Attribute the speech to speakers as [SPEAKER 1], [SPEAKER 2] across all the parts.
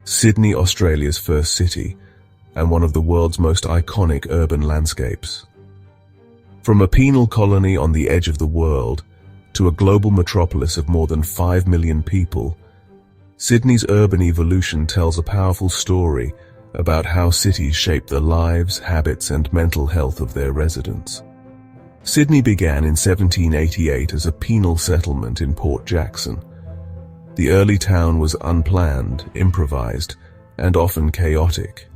[SPEAKER 1] Sydney, Australia's first city, and one of the world's most iconic urban landscapes. From a penal colony on the edge of the world to a global metropolis of more than 5 million people, Sydney's urban evolution tells a powerful story about how cities shape the lives, habits, and mental health of their residents. Sydney began in 1788 as a penal settlement in Port Jackson. The early town was unplanned, improvised, and often chaotic.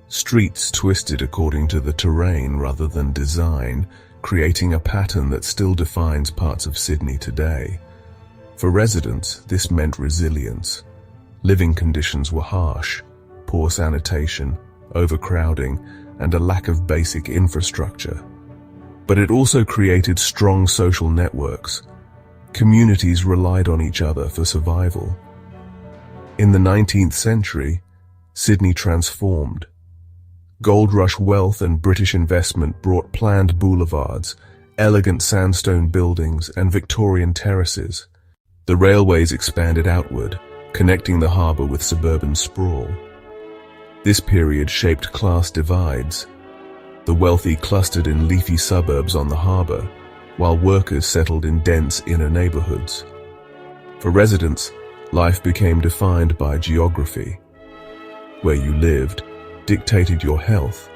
[SPEAKER 1] Streets twisted according to the terrain rather than design, creating a pattern that still defines parts of Sydney today. For residents, this meant resilience. Living conditions were harsh: poor sanitation, overcrowding, and a lack of basic infrastructure. But it also created strong social networks. Communities relied on each other for survival. In the 19th century, Sydney transformed. Gold rush wealth and British investment brought planned boulevards, elegant sandstone buildings, and Victorian terraces. The railways expanded outward, connecting the harbour with suburban sprawl. This period shaped class divides. The wealthy clustered in leafy suburbs on the harbour, while workers settled in dense inner neighbourhoods. For residents, life became defined by geography. Where you lived dictated your health,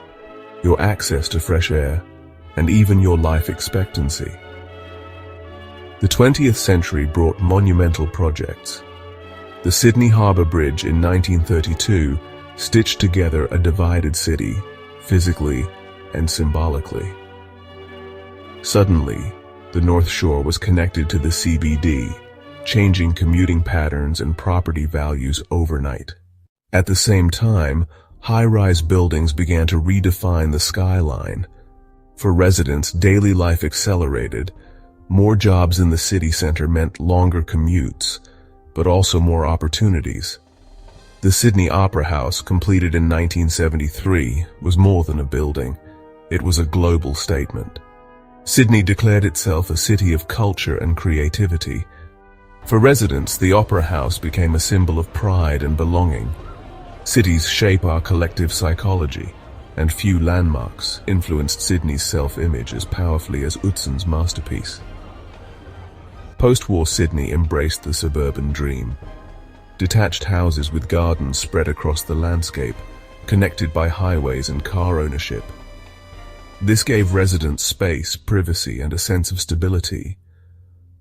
[SPEAKER 1] your access to fresh air, and even your life expectancy. The 20th century brought monumental projects. The Sydney Harbour Bridge in 1932 stitched together a divided city, physically and symbolically. Suddenly, the North Shore was connected to the CBD, changing commuting patterns and property values overnight. At the same time, high-rise buildings began to redefine the skyline. For residents, daily life accelerated. More jobs in the city centre meant longer commutes, but also more opportunities. The Sydney Opera House, completed in 1973, was more than a building. It was a global statement. Sydney declared itself a city of culture and creativity. For residents, the Opera House became a symbol of pride and belonging. Cities shape our collective psychology, and few landmarks influenced Sydney's self-image as powerfully as Utzon's masterpiece. Post-war Sydney embraced the suburban dream. Detached houses with gardens spread across the landscape, connected by highways and car ownership. This gave residents space, privacy, and a sense of stability.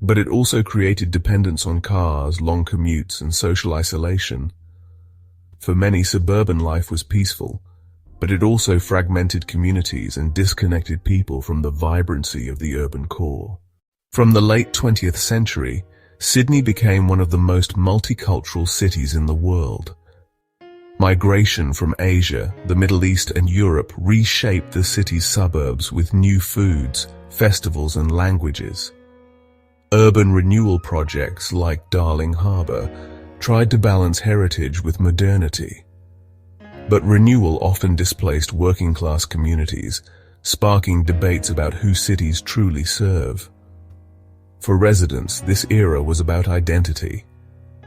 [SPEAKER 1] But it also created dependence on cars, long commutes, and social isolation. For many, suburban life was peaceful, but it also fragmented communities and disconnected people from the vibrancy of the urban core. From the late 20th century, Sydney became one of the most multicultural cities in the world. Migration from Asia, the Middle East, and Europe reshaped the city's suburbs with new foods, festivals, and languages. Urban renewal projects like Darling Harbour tried to balance heritage with modernity. But renewal often displaced working-class communities, sparking debates about who cities truly serve. For residents, this era was about identity,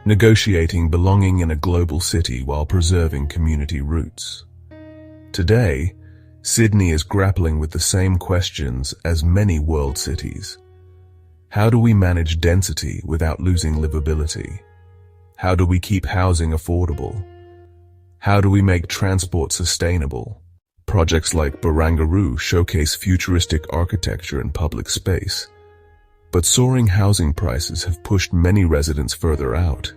[SPEAKER 1] negotiating belonging in a global city while preserving community roots. Today, Sydney is grappling with the same questions as many world cities. How do we manage density without losing livability? How do we keep housing affordable? How do we make transport sustainable? Projects like Barangaroo showcase futuristic architecture and public space. But soaring housing prices have pushed many residents further out.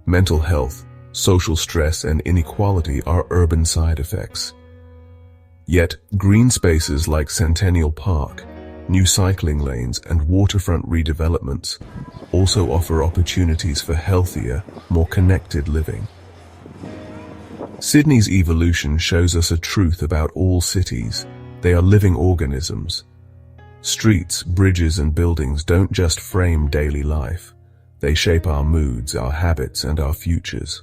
[SPEAKER 1] Mental health, social stress, and inequality are urban side effects. Yet, green spaces like Centennial Park, new cycling lanes, and waterfront redevelopments also offer opportunities for healthier, more connected living. Sydney's evolution shows us a truth about all cities. They are living organisms. Streets, bridges, and buildings don't just frame daily life. They shape our moods, our habits, and our futures.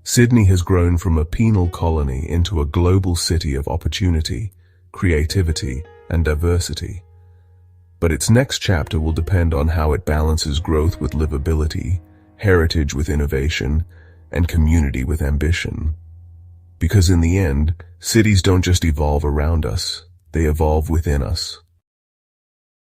[SPEAKER 1] Sydney has grown from a penal colony into a global city of opportunity, creativity, and diversity. But its next chapter will depend on how it balances growth with livability, heritage with innovation, and community with ambition. Because in the end, cities don't just evolve around us, they evolve within us.